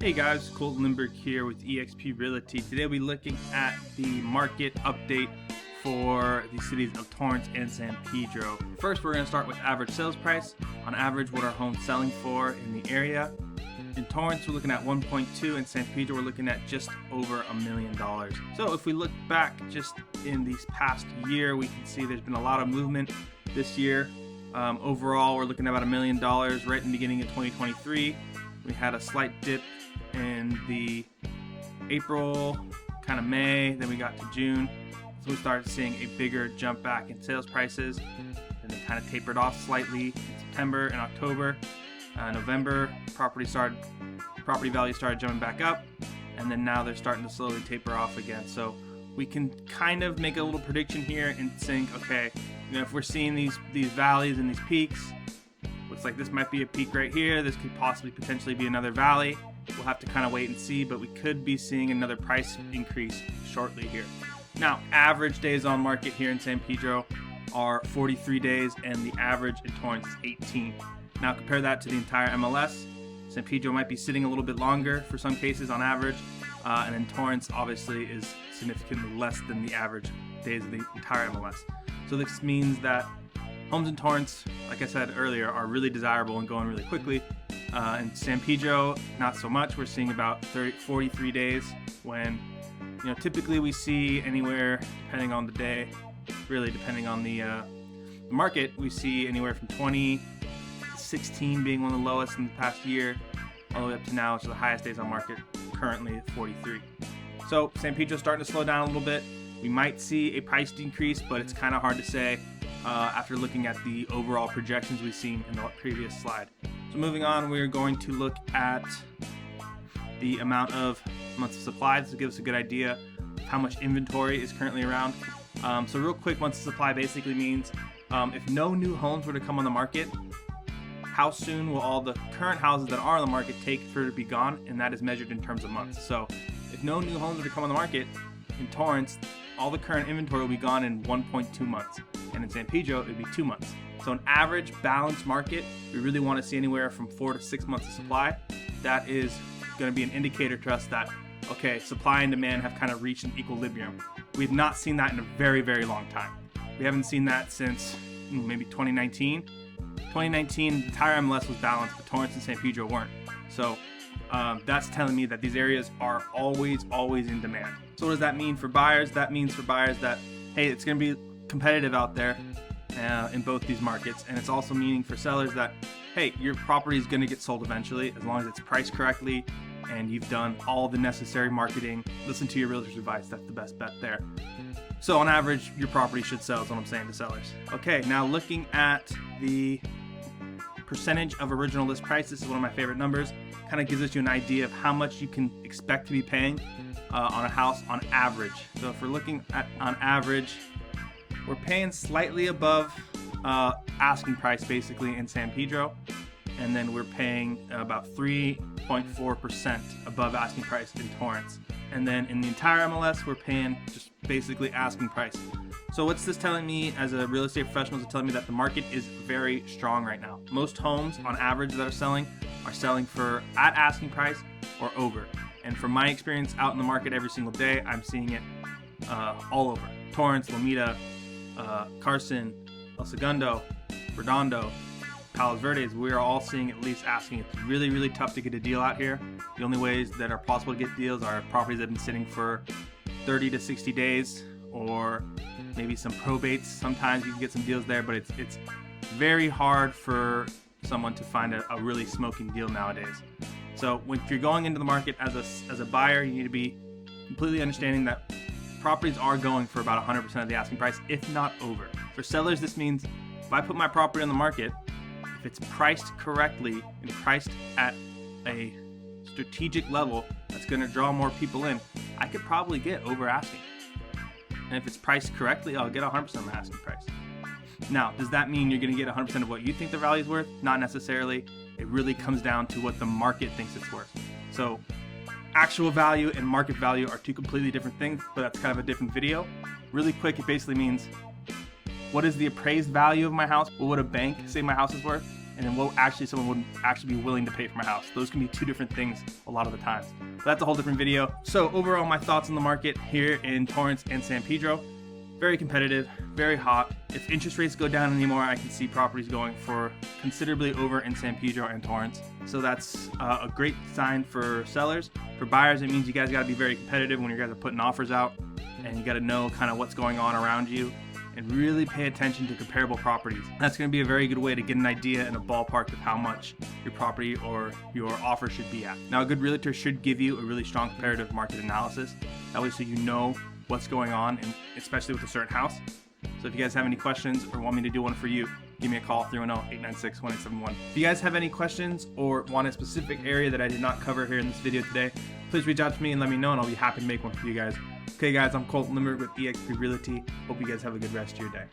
Hey guys, Colton Lindbergh here with eXp Realty. Today we'll be looking at the market update for the cities of Torrance and San Pedro. First, we're going to start with average sales price. On average, what are homes selling for in the area? In Torrance, we're looking at 1.2. In San Pedro, we're looking at just over $1 million. So if we look back just in this past year, we can see there's been a lot of movement this year. Overall, we're looking at about $1 million right in the beginning of 2023. We had a slight dip in the April, kind of May, then we got to June. So we started seeing a bigger jump back in sales prices, and then kind of tapered off slightly in September and October. November, property value started jumping back up, and then now they're starting to slowly taper off again. So we can kind of make a little prediction here and think, okay, if we're seeing these valleys and these peaks, looks like this might be a peak right here. This could possibly potentially be another valley. We'll have to kind of wait and see, but we could be seeing another price increase shortly here. Now, average days on market here in San Pedro are 43 days, and the average in Torrance is 18. Now, compare that to the entire MLS. San Pedro might be sitting a little bit longer for some cases on average, and then Torrance obviously is significantly less than the average days of the entire MLS. So this means that homes in Torrance, like I said earlier, are really desirable and going really quickly. In San Pedro, not so much. We're seeing about 43 days when, typically we see anywhere, depending on the day, really depending on the market, we see anywhere from 20 to 16 being one of the lowest in the past year, all the way up to now, which is the highest days on market, currently at 43. So San Pedro's starting to slow down a little bit. We might see a price decrease, but it's kind of hard to say after looking at the overall projections we've seen in the previous slide. So moving on, we're going to look at the amount of months of supply. This will give us a good idea of how much inventory is currently around. So real quick, months of supply basically means if no new homes were to come on the market, how soon will all the current houses that are on the market take for it to be gone? And that is measured in terms of months. So if no new homes were to come on the market in Torrance, all the current inventory will be gone in 1.2 months. And in San Pedro, it would be 2 months. So an average balanced market, we really want to see anywhere from 4 to 6 months of supply. That is going to be an indicator to us that, okay, supply and demand have kind of reached an equilibrium. We've not seen that in a very, very long time. We haven't seen that since maybe 2019. 2019, the entire MLS was balanced, but Torrance and San Pedro weren't. So that's telling me that these areas are always in demand. So what does that mean for buyers? That means for buyers that, hey, it's going to be competitive out there in both these markets, and it's also meaning for sellers that, hey, your property is going to get sold eventually as long as it's priced correctly and you've done all the necessary marketing. Listen to your realtor's advice. That's the best bet there. So on average, your property should sell is what I'm saying to sellers. Okay, now looking at the percentage of original list price, this is one of my favorite numbers. Kind of gives you an idea of how much you can expect to be paying on a house on average. So if we're looking at on average, we're paying slightly above asking price basically in San Pedro, and then we're paying about 3.4% above asking price in Torrance. And then in the entire MLS, we're paying just basically asking price. So what's this telling me as a real estate professional? Is telling me that the market is very strong right now. Most homes on average that are selling for at asking price or over. And from my experience out in the market every single day, I'm seeing it all over. Torrance, Lomita, Carson, El Segundo, Redondo, Palos Verdes, we are all seeing at least asking. It's really, really tough to get a deal out here. The only ways that are possible to get deals are properties that have been sitting for 30 to 60 days, or maybe some probates. Sometimes you can get some deals there, but it's very hard for someone to find a really smoking deal nowadays. So if you're going into the market as a buyer, you need to be completely understanding that properties are going for about 100% of the asking price, if not over. For sellers, this means if I put my property on the market, if it's priced correctly and priced at a strategic level that's going to draw more people in, I could probably get over asking. And if it's priced correctly, I'll get 100% of my asking price. Now, does that mean you're going to get 100% of what you think the value is worth? Not necessarily. It really comes down to what the market thinks it's worth. So actual value and market value are two completely different things, but that's kind of a different video. Really quick, it basically means what is the appraised value of my house? What would a bank say my house is worth? and then what actually someone would actually be willing to pay for my house. Those can be two different things a lot of the times. But that's a whole different video. So overall, my thoughts on the market here in Torrance and San Pedro: very competitive, very hot. If interest rates go down anymore, I can see properties going for considerably over in San Pedro and Torrance. So that's a great sign for sellers. For buyers, it means you guys got to be very competitive when you guys are putting offers out, and you got to know kind of what's going on around you and really pay attention to comparable properties. That's going to be a very good way to get an idea and a ballpark of how much your property or your offer should be at. Now, a good realtor should give you a really strong comparative market analysis, that way so you know what's going on, and especially with a certain house. So if you guys have any questions or want me to do one for you, give me a call, 310-896-1871. If you guys have any questions or want a specific area that I did not cover here in this video today, please reach out to me and let me know, and I'll be happy to make one for you guys. Okay guys, I'm Colton Limerick with eXp Realty. Hope you guys have a good rest of your day.